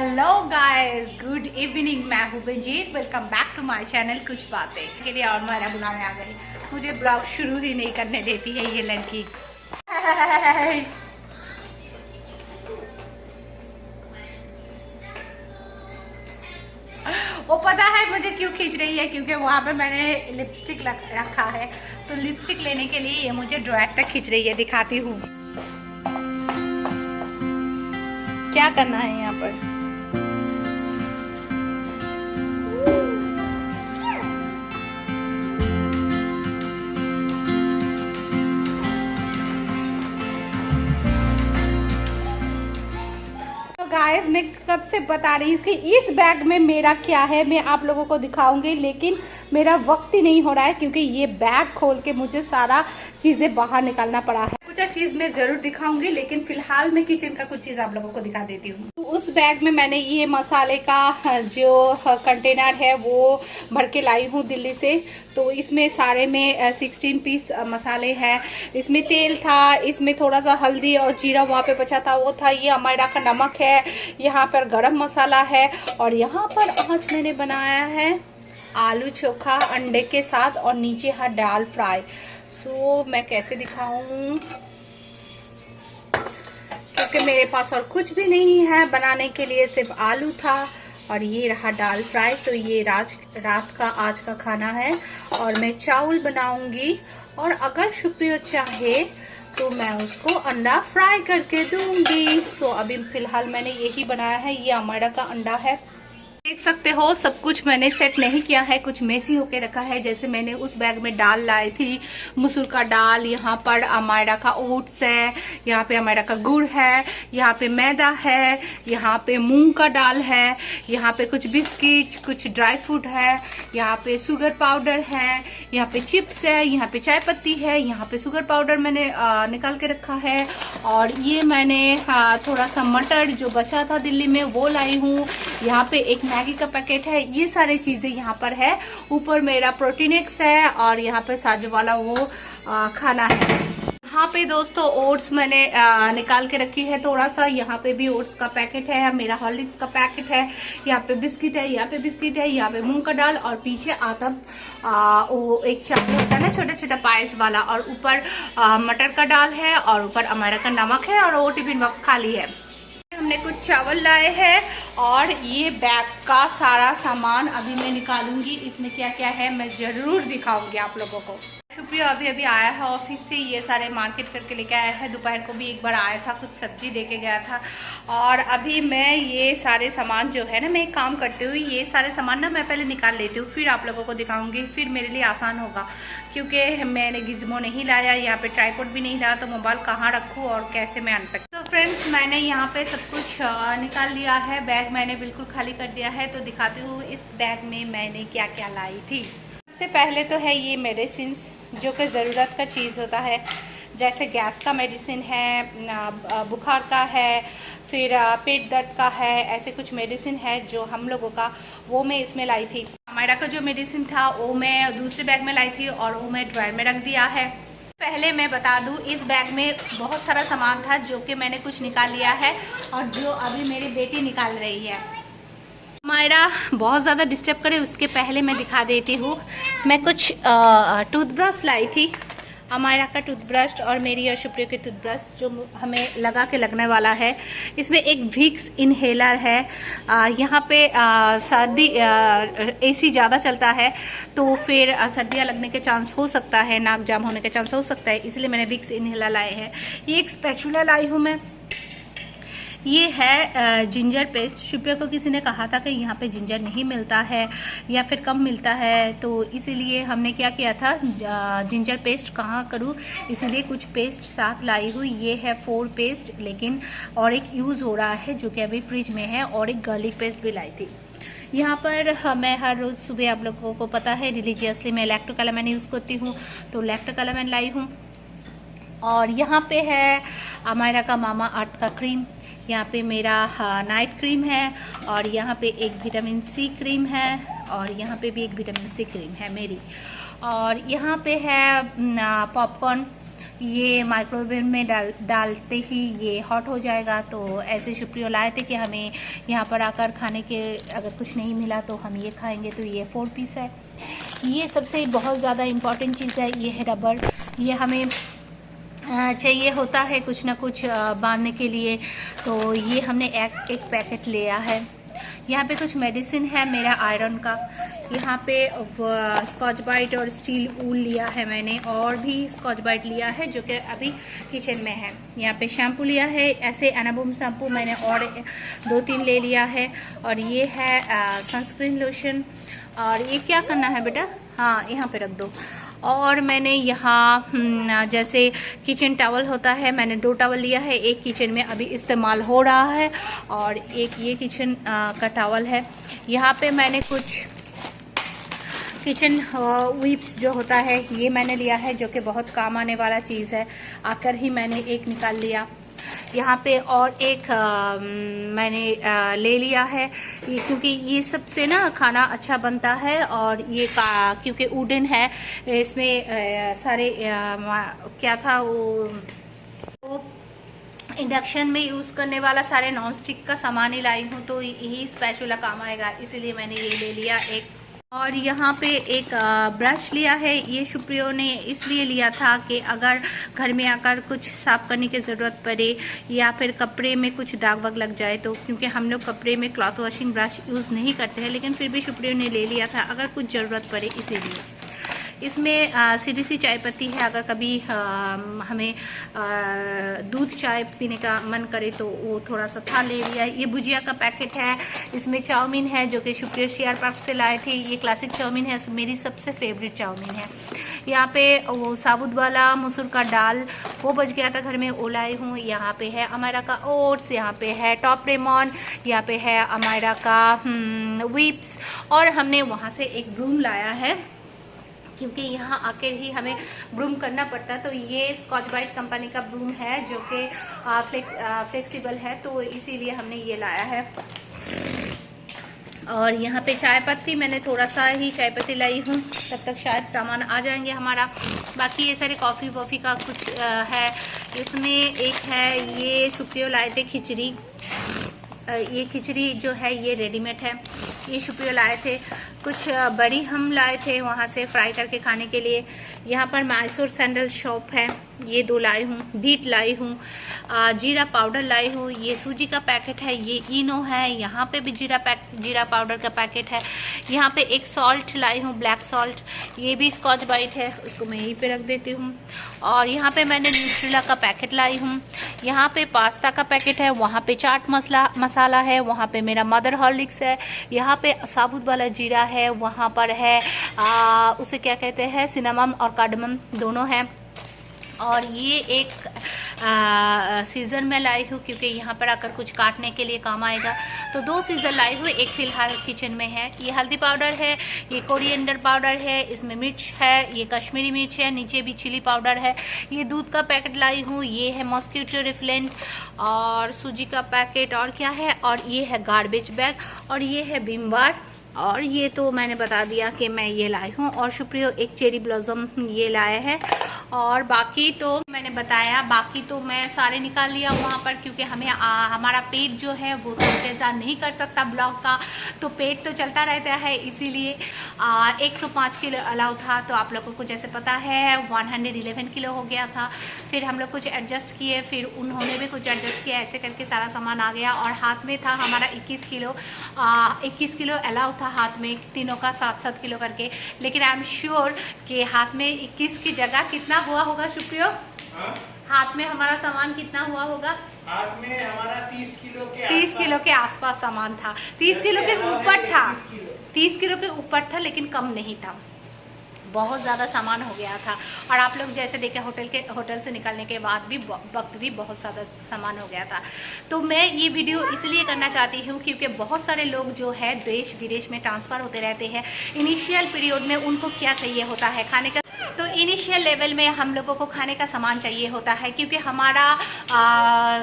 Hello guys, good evening. मैं हूँ Banjeet. Welcome back to my channel कुछ बातें के लिए। और मेरा बुलाने आ गई, मुझे ब्लॉग शुरू ही नहीं करने देती है ये लड़की। वो पता है मुझे क्यों खींच रही है, क्योंकि वहाँ पे मैंने लिपस्टिक रखा है, तो लिपस्टिक लेने के लिए ये मुझे ड्रॉयर तक खींच रही है। दिखाती हूँ क्या करना है यहाँ पर। गाइस, मैं कब से बता रही हूँ कि इस बैग में मेरा क्या है, मैं आप लोगों को दिखाऊंगी, लेकिन मेरा वक्त ही नहीं हो रहा है क्योंकि ये बैग खोल के मुझे सारा चीजें बाहर निकालना पड़ा है। कुछ चीज मैं जरूर दिखाऊंगी, लेकिन फिलहाल मैं किचन का कुछ चीज आप लोगों को दिखा देती हूँ। तो उस बैग में मैंने ये मसाले का जो कंटेनर है वो भर के लाई हूँ दिल्ली से। तो इसमें सारे में 16 पीस मसाले हैं। इसमें तेल था, इसमें थोड़ा सा हल्दी और जीरा वहाँ पे बचा था वो था। ये अमायरा का नमक है, यहाँ पर गरम मसाला है, और यहाँ पर आज मैंने बनाया है आलू चोखा अंडे के साथ, और नीचे है दाल फ्राई। सो मैं कैसे दिखाऊं, क्योंकि मेरे पास और कुछ भी नहीं है बनाने के लिए, सिर्फ आलू था और ये रहा दाल फ्राई। तो ये रात का आज का खाना है, और मैं चावल बनाऊंगी, और अगर शुक्रिया चाहे तो मैं उसको अंडा फ्राई करके दूंगी। सो अभी फिलहाल मैंने यही बनाया है। ये अमायरा का अंडा है, देख सकते हो। सब कुछ मैंने सेट नहीं किया है, कुछ मेसी होके रखा है। जैसे मैंने उस बैग में दाल लाई थी, मसूर का दाल, यहाँ पर अमायरा का ओट्स है, यहाँ पे अमायरा का गुड़ है, यहाँ पे मैदा है, यहाँ पे मूंग का दाल है, यहाँ पे कुछ बिस्किट, कुछ ड्राई फ्रूट है, यहाँ पे शुगर पाउडर है, यहाँ पे चिप्स है, यहाँ पे चाय पत्ती है, यहाँ पे शुगर पाउडर मैंने निकाल के रखा है, और ये मैंने थोड़ा सा मटर जो बचा था दिल्ली में वो लाई हूँ। यहाँ पे एक मैगी का पैकेट है। ये सारी चीजें यहाँ पर है। ऊपर मेरा प्रोटीन एक्स है, और यहाँ पे साजू वाला वो खाना है। यहाँ पे दोस्तों ओट्स मैंने निकाल के रखी है थोड़ा सा। यहाँ पे भी ओट्स का पैकेट है, मेरा हॉर्लिक्स का पैकेट है, यहाँ पे बिस्किट है, यहाँ पे बिस्किट है, यहाँ पे मूंग का दाल, और पीछे आतप वो एक चावल होता है ना छोटा छोटा पायस वाला, और ऊपर मटर का दाल है, और ऊपर अमायरा का नमक है, और वो टिफिन बॉक्स खाली है। हमने कुछ चावल लाए हैं, और ये बैग का सारा सामान अभी मैं निकालूंगी। इसमें क्या क्या है मैं जरूर दिखाऊंगी आप लोगों को। शुक्रिया अभी आया है ऑफिस से, ये सारे मार्केट करके लेके आया है। दोपहर को भी एक बार आया था, कुछ सब्जी दे के गया था। और अभी मैं ये सारे सामान जो है ना, मैं एक काम करती हूँ, ये सारे सामान ना मैं पहले निकाल लेती हूँ, फिर आप लोगों को दिखाऊंगी। फिर मेरे लिए आसान होगा, क्योंकि मैंने गिज्मो नहीं लाया, यहाँ पे ट्राइपॉड भी नहीं लाया, तो मोबाइल कहाँ रखूँ और कैसे मैं अनपैक। तो फ्रेंड्स, मैंने यहाँ पे सब कुछ निकाल लिया है। बैग मैंने बिल्कुल खाली कर दिया है। तो दिखाती हूँ इस बैग में मैंने क्या क्या लाई थी। सबसे पहले तो है ये मेडिसिन, जो कि ज़रूरत का चीज़ होता है। जैसे गैस का मेडिसिन है, बुखार का है, फिर पेट दर्द का है, ऐसे कुछ मेडिसिन है जो हम लोगों का, वो मैं इसमें लाई थी। अमायरा का जो मेडिसिन था वो मैं दूसरे बैग में लाई थी, और वो मैं ड्रॉयर में रख दिया है। पहले मैं बता दूं, इस बैग में बहुत सारा सामान था जो कि मैंने कुछ निकाल लिया है, और जो अभी मेरी बेटी निकाल रही है। अमायरा बहुत ज़्यादा डिस्टर्ब करे उसके पहले मैं दिखा देती हूँ। मैं कुछ टूथब्रश लाई थी, अमायरा का टूथब्रश और मेरी और शुक्रिया की टूथब्रश, जो हमें लगा के लगने वाला है। इसमें एक विक्स इनहेलर है। यहाँ पे सर्दी एसी ज़्यादा चलता है, तो फिर सर्दियाँ लगने के चांस हो सकता है, नाक जाम होने के चांस हो सकता है, इसलिए मैंने विक्स इनहेलर लाए हैं। ये एक स्पैचुला लाई हूँ मैं। ये है जिंजर पेस्ट। शुक्रिया को किसी ने कहा था कि यहाँ पे जिंजर नहीं मिलता है या फिर कम मिलता है, तो इसीलिए हमने क्या किया था, जिंजर पेस्ट कहाँ करूँ, इसीलिए कुछ पेस्ट साथ लाई हुई। ये है 4 पेस्ट, लेकिन और एक यूज़ हो रहा है जो कि अभी फ्रिज में है, और एक गार्लिक पेस्ट भी लाई थी। यहाँ पर मैं हर रोज़ सुबह, आप लोगों को पता है, रिलीजियसली मैं लैक्टोकैलामिन यूज़ करती हूँ, तो लैक्टोकैलामिन लाई हूँ। और यहाँ पे है अमायरा का मामा अर्थ का क्रीम, यहाँ पे मेरा नाइट क्रीम है, और यहाँ पे एक विटामिन सी क्रीम है, और यहाँ पे भी एक विटामिन सी क्रीम है मेरी। और यहाँ पे है पॉपकॉर्न, ये माइक्रोवेव में डालते ही ये हॉट हो जाएगा। तो ऐसे शुक्रिया लाए थे कि हमें यहाँ पर आकर खाने के अगर कुछ नहीं मिला तो हम ये खाएंगे। तो ये 4 पीस है। ये सबसे बहुत ज़्यादा इम्पॉर्टेंट चीज़ है, ये है रबर। ये हमें चाहिए होता है कुछ ना कुछ बांधने के लिए। तो ये हमने एक पैकेट लिया है। यहाँ पे कुछ मेडिसिन है मेरा आयरन का। यहाँ पे स्कॉच ब्राइट और स्टील ऊल लिया है मैंने, और भी स्कॉच ब्राइट लिया है जो कि अभी किचन में है। यहाँ पे शैम्पू लिया है, ऐसे एनाबूम शैम्पू मैंने और 2-3 ले लिया है। और ये है सनस्क्रीन लोशन। और ये क्या करना है बेटा, हाँ यहाँ पे रख दो। और मैंने यहाँ जैसे किचन टॉवल होता है, मैंने 2 टॉवल लिया है। एक किचन में अभी इस्तेमाल हो रहा है और एक ये किचन का टॉवल है। यहाँ पे मैंने कुछ किचन विप्स जो होता है ये मैंने लिया है, जो कि बहुत काम आने वाला चीज़ है। आकर ही मैंने एक निकाल लिया। यहाँ पे और एक मैंने ले लिया है, ये क्योंकि ये सबसे ना खाना अच्छा बनता है। और ये क्योंकि वुडन है, इसमें सारे क्या था वो इंडक्शन में यूज़ करने वाला सारे नॉन स्टिक का सामान ही लाई हूँ। तो यही स्पैचुला काम आएगा, इसीलिए मैंने ये ले लिया एक। और यहाँ पे एक ब्रश लिया है। ये शुक्रिया ने इसलिए लिया था कि अगर घर में आकर कुछ साफ करने की ज़रूरत पड़े या फिर कपड़े में कुछ दाग वाग लग जाए तो, क्योंकि हम लोग कपड़े में क्लॉथ वॉशिंग ब्रश यूज़ नहीं करते हैं, लेकिन फिर भी शुक्रिया ने ले लिया था अगर कुछ ज़रूरत पड़े इसीलिए। इसमें CDC चाय पत्ती है, अगर कभी हमें दूध चाय पीने का मन करे तो वो थोड़ा सा था ले लिया। ये भुजिया का पैकेट है, इसमें चाउमीन है जो कि शुक्रिया शेयर पार्क से लाए थे। ये क्लासिक चाउमीन है, मेरी सबसे फेवरेट चाउमीन है। यहाँ पे वो साबुत वाला मसूर का दाल वो बच गया था घर में, वो लाई हूँ। यहाँ पे है अमायरा का ओट्स, यहाँ पे है टॉप रेमॉन, यहाँ पे है अमायरा का विप्स। और हमने वहाँ से एक ब्रूम लाया है क्योंकि यहाँ आकर ही हमें ब्रूम करना पड़ता है। तो ये स्कॉच ब्राइट कंपनी का ब्रूम है जो कि फ्लेक्सिबल है, तो इसीलिए हमने ये लाया है। और यहाँ पे चाय पत्ती मैंने थोड़ा सा ही चाय पत्ती लाई हूँ, तब तक शायद सामान आ जाएंगे हमारा। बाकी ये सारे कॉफ़ी वॉफ़ी का कुछ है। इसमें एक है ये शुक्रिया लाए थे खिचड़ी। ये खिचड़ी जो है ये रेडीमेड है, ये शुक्रिया लाए थे। कुछ बड़ी हम लाए थे वहाँ से फ्राई करके खाने के लिए। यहाँ पर मैसूर सैंडल शॉप है, ये 2 लाई हूँ। बीट लाई हूँ, जीरा पाउडर लाई हूँ। ये सूजी का पैकेट है, ये इनो है। यहाँ पे भी जीरा पाउडर का पैकेट है। यहाँ पे एक सॉल्ट लाई हूँ, ब्लैक सॉल्ट, ये भी स्कॉच ब्राइट है, उसको मैं यहीं पे रख देती हूँ। और यहाँ पे मैंने न्यूट्रेला का पैकेट लाई हूँ। यहाँ पे पास्ता का पैकेट है, वहाँ पे चाट मसाला है, वहाँ पे मेरा मदर हॉर्लिक्स है, यहाँ पे साबुत वाला जीरा है, वहाँ पर है उसे क्या कहते हैं, सिनेमम और कार्डमम दोनों हैं। और ये एक सीज़र में लाई हूँ क्योंकि यहाँ पर आकर कुछ काटने के लिए काम आएगा। तो 2 सीज़र लाई हुई, एक फ़िलहाल किचन में है। ये हल्दी पाउडर है, ये कोरिएंडर पाउडर है, इसमें मिर्च है, ये कश्मीरी मिर्च है, नीचे भी चिली पाउडर है। ये दूध का पैकेट लाई हूँ, ये है मॉस्किटो रिफ्लेंट और सूजी का पैकेट। और क्या है, और ये है गार्बेज बैग, और ये है विम बार। और ये तो मैंने बता दिया कि मैं ये लाई हूँ। और शुक्रिया एक चेरी ब्लॉसम ये लाया है। और बाकी तो मैंने बताया, बाकी तो मैं सारे निकाल लिया वहाँ पर, क्योंकि हमें हमारा पेट जो है वो तो इंतज़ार नहीं कर सकता ब्लॉग का, तो पेट तो चलता रहता है। इसीलिए 105 किलो अलाउ था, तो आप लोगों को जैसे पता है 111 किलो हो गया था। फिर हम लोग कुछ एडजस्ट किए, फिर उन्होंने भी कुछ एडजस्ट किया, ऐसे करके सारा सामान आ गया। और हाथ में था हमारा 21 किलो अलाउ था हाथ में, तीनों का 7-7 किलो करके। लेकिन आई एम श्योर कि हाथ में 21 की जगह कितना हुआ होगा शुक्रिया? हाथ में हमारा सामान कितना हुआ होगा? हाथ में हमारा 30 किलो के आसपास सामान था। 30 किलो के ऊपर था, 30 किलो के ऊपर था, लेकिन कम नहीं था। बहुत ज़्यादा सामान हो गया था। और आप लोग जैसे देखे होटल से निकलने के बाद भी वक्त भी बहुत ज़्यादा सामान हो गया था। तो मैं ये वीडियो इसलिए करना चाहती हूँ क्योंकि बहुत सारे लोग जो है देश विदेश में ट्रांसफ़र होते रहते हैं। इनिशियल पीरियड में उनको क्या चाहिए होता है, खाने का तो इनिशियल लेवल में हम लोगों को खाने का सामान चाहिए होता है, क्योंकि हमारा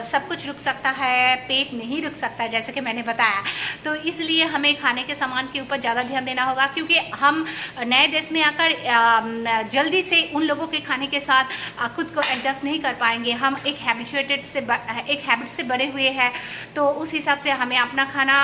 सब कुछ रुक सकता है, पेट नहीं रुक सकता जैसे कि मैंने बताया। तो इसलिए हमें खाने के सामान के ऊपर ज़्यादा ध्यान देना होगा, क्योंकि हम नए देश में आकर जल्दी से उन लोगों के खाने के साथ खुद को एडजस्ट नहीं कर पाएंगे। हम एक हैबिट से बने हुए हैं, तो उस हिसाब से हमें अपना खाना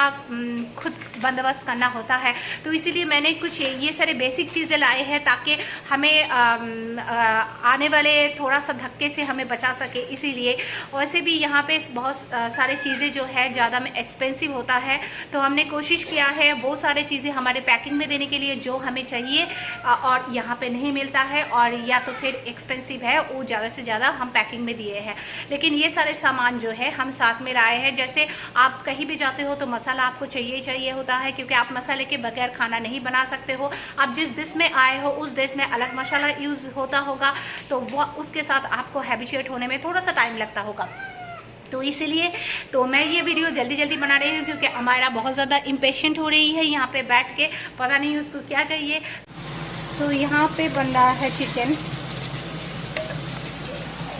खुद बंदोबस्त करना होता है। तो इसीलिए मैंने कुछ ये सारे बेसिक चीज़ें लाए हैं ताकि हमें आने वाले थोड़ा सा धक्के से हमें बचा सके। इसीलिए वैसे भी यहाँ पे बहुत सारे चीज़ें जो है ज़्यादा में एक्सपेंसिव होता है, तो हमने कोशिश किया है वो सारे चीज़ें हमारे पैकिंग में देने के लिए जो हमें चाहिए और यहाँ पे नहीं मिलता है, और या तो फिर एक्सपेंसिव है वो ज़्यादा से ज़्यादा हम पैकिंग में दिए हैं। लेकिन ये सारे सामान जो है हम साथ में लाए हैं। जैसे आप कहीं भी जाते हो तो मसाला आपको चाहिए ही चाहिए होता है, क्योंकि आप मसाले के बगैर खाना नहीं बना सकते हो। आप जिस देश में आए हो उस देश में अलग मसाला यूज होता होगा, तो वो उसके साथ आपको हैबिचुएट होने में थोड़ा सा टाइम लगता होगा। तो इसीलिए तो मैं ये वीडियो जल्दी जल्दी बना रही हूँ, क्योंकि अमायरा बहुत ज़्यादा इम्पेशेंट हो रही है यहाँ पे बैठ के, पता नहीं उसको क्या चाहिए। तो यहाँ पे बन रहा है चिकन।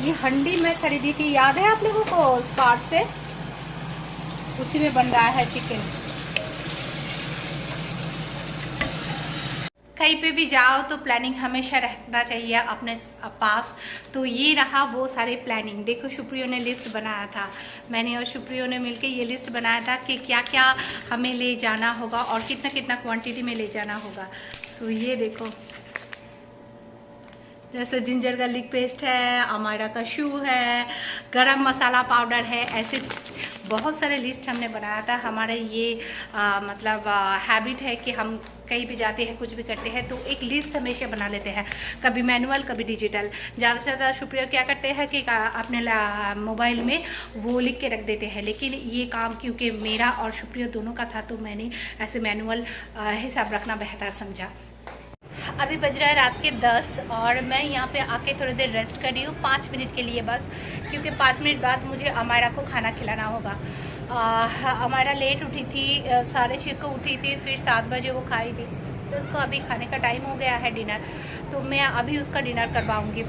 ये हंडी मैं खरीदी थी, याद है आप लोगों को, स्पार्ट से, उसी में बन रहा है चिकन। कहीं पे भी जाओ तो प्लानिंग हमेशा रखना चाहिए अपने पास। तो ये रहा वो सारे प्लानिंग। देखो शुप्रियो ने लिस्ट बनाया था, मैंने और शुप्रियो ने मिलके ये लिस्ट बनाया था कि क्या क्या हमें ले जाना होगा और कितना कितना क्वांटिटी में ले जाना होगा। सो ये देखो, जैसे जिंजर गार्लिक पेस्ट है, अमायरा का शू है, गरम मसाला पाउडर है, ऐसे बहुत सारे लिस्ट हमने बनाया था। हमारा ये मतलब हैबिट है कि हम कहीं भी जाते हैं, कुछ भी करते हैं तो एक लिस्ट हमेशा बना लेते हैं, कभी मैनुअल कभी डिजिटल। ज़्यादा से ज़्यादा शुक्रिया क्या करते हैं कि अपने मोबाइल में वो लिख के रख देते हैं, लेकिन ये काम क्योंकि मेरा और शुक्रिया दोनों का था तो मैंने ऐसे मैनुअल हिसाब रखना बेहतर समझा। अभी बज रहा है रात के 10 और मैं यहाँ पे आके थोड़ी देर रेस्ट कर रही हूँ, 5 मिनट के लिए बस, क्योंकि 5 मिनट बाद मुझे अमायरा को खाना खिलाना होगा। अमायरा लेट उठी थी, 6:30 को उठी थी, फिर 7 बजे वो खाई थी, तो उसको अभी खाने का टाइम हो गया है डिनर, तो मैं अभी उसका डिनर करवाऊँगी।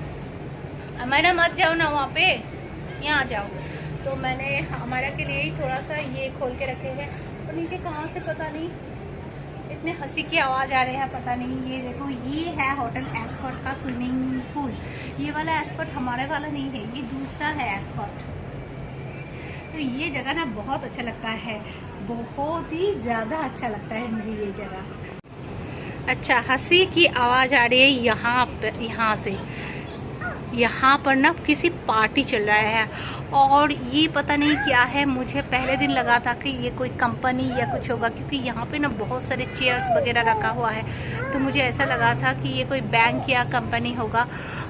अमायरा मत जाओ ना वहाँ पे, यहाँ आ जाओ। तो मैंने अमायरा के लिए ही थोड़ा सा ये खोल के रखे हैं, और नीचे कहाँ से पता नहीं इतने हंसी की आवाज़ आ रही है, पता नहीं। ये देखो, ये है होटल एस्कॉर्ट का स्विमिंग पूल। ये वाला एस्कॉर्ट हमारे वाला नहीं है, ये दूसरा है एस्कॉर्ट। तो ये जगह ना बहुत अच्छा लगता है, बहुत ही ज़्यादा अच्छा लगता है मुझे ये जगह। अच्छा, हंसी की आवाज़ आ रही है यहाँ से। यहाँ पर ना किसी पार्टी चल रहा है, और ये पता नहीं क्या है। मुझे पहले दिन लगा था कि ये कोई कंपनी या कुछ होगा, क्योंकि यहाँ पे ना बहुत सारे चेयर्स वगैरह रखा हुआ है, तो मुझे ऐसा लगा था कि ये कोई बैंक या कंपनी होगा।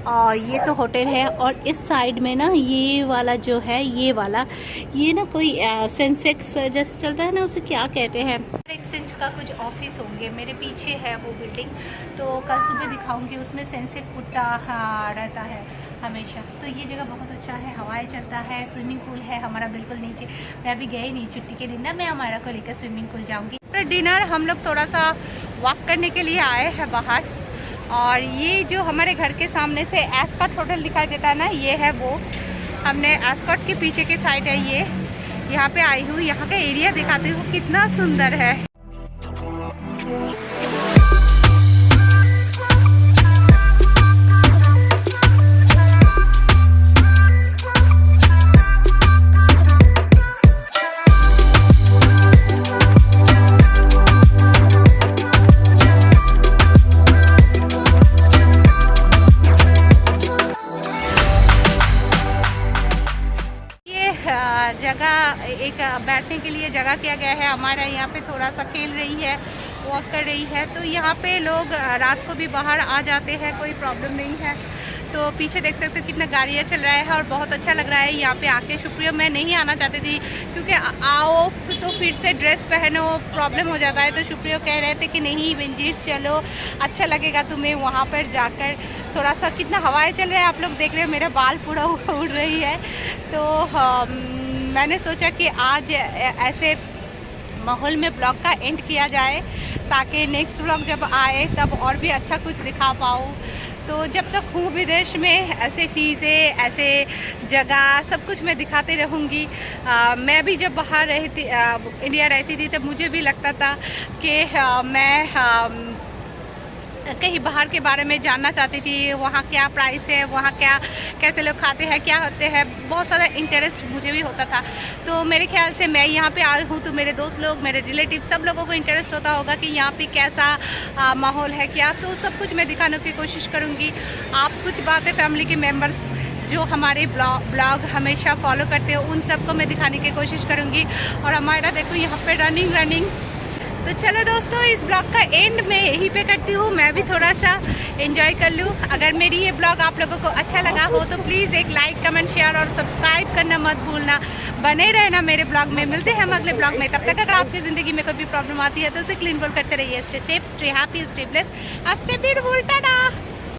और ये तो होटल है, और इस साइड में ना ये वाला जो है, ये ना कोई सेंसेक्स जैसे चलता है ना, उसे क्या कहते हैं, एक्सचेंज का कुछ ऑफिस होंगे। मेरे पीछे है वो बिल्डिंग, तो कल सुबह दिखाऊंगी, उसमें सेंसेक्स उठता रहता है हमेशा। तो ये जगह बहुत अच्छा है, हवाएं चलता है, स्विमिंग पूल है हमारा बिल्कुल नीचे। मैं अभी गई नहीं, छुट्टी के दिन ना मैं हमारा को लेकर स्विमिंग पूल जाऊंगी। तो डिनर हम लोग थोड़ा सा वॉक करने के लिए आए हैं बाहर, और ये जो हमारे घर के सामने से एस्कॉर्ट होटल दिखाई देता है ना, ये है वो। हमने एस्कॉर्ट के पीछे की साइड है ये, यहाँ पे आई हूँ। यहाँ का एरिया दिखाती हूँ कितना सुंदर है। जगह एक बैठने के लिए जगह किया गया है। हमारा यहाँ पे थोड़ा सा खेल रही है, वॉक कर रही है, तो यहाँ पे लोग रात को भी बाहर आ जाते हैं, कोई प्रॉब्लम नहीं है। तो पीछे देख सकते हो कितना गाड़ियाँ चल रहा है, और बहुत अच्छा लग रहा है यहाँ पे आके। शुक्रिया, मैं नहीं आना चाहती थी, क्योंकि आओ तो फिर से ड्रेस पहनो, प्रॉब्लम हो जाता है। तो शुक्रिया कह रहे थे कि नहीं विंजीर चलो, अच्छा लगेगा तुम्हें वहाँ पर जाकर। थोड़ा सा कितना हवाएं चल रहा है, आप लोग देख रहे हो, मेरे बाल पूरा उड़ रही है। तो मैंने सोचा कि आज ऐसे माहौल में ब्लॉग का एंड किया जाए, ताकि नेक्स्ट ब्लॉग जब आए तब और भी अच्छा कुछ दिखा पाऊँ। तो जब तक हूँ विदेश में ऐसे चीज़ें, ऐसे जगह सब कुछ मैं दिखाते रहूँगी। मैं भी जब बाहर इंडिया रहती थी तब मुझे भी लगता था कि मैं कहीं बाहर के बारे में जानना चाहती थी, वहाँ क्या प्राइस है, वहाँ क्या कैसे लोग खाते हैं, क्या होते हैं, बहुत सारा इंटरेस्ट मुझे भी होता था। तो मेरे ख्याल से मैं यहाँ पे आई हूँ तो मेरे दोस्त लोग, मेरे रिलेटिव सब लोगों को इंटरेस्ट होता होगा कि यहाँ पे कैसा माहौल है क्या, तो सब कुछ मैं दिखाने की कोशिश करूँगी। आप कुछ बातें फैमिली के मेम्बर्स जो हमारे ब्लॉग हमेशा फॉलो करते हो उन सबको मैं दिखाने की कोशिश करूँगी। और हमारा देखो यहाँ पे रनिंग। तो चलो दोस्तों, इस ब्लॉग का एंड मैं यहीं पे करती हूँ, मैं भी थोड़ा सा एंजॉय कर लूँ। अगर मेरी ये ब्लॉग आप लोगों को अच्छा लगा हो तो प्लीज़ एक लाइक, कमेंट, शेयर और सब्सक्राइब करना मत भूलना। बने रहना मेरे ब्लॉग में। मिलते हैं हम अगले ब्लॉग में। तब तक अगर आपकी ज़िंदगी में कोई भी प्रॉब्लम आती है तो उसे क्लीन बोल करते रहिए। Stay safe, stay happy, stay blessed, stay beautiful. Tata.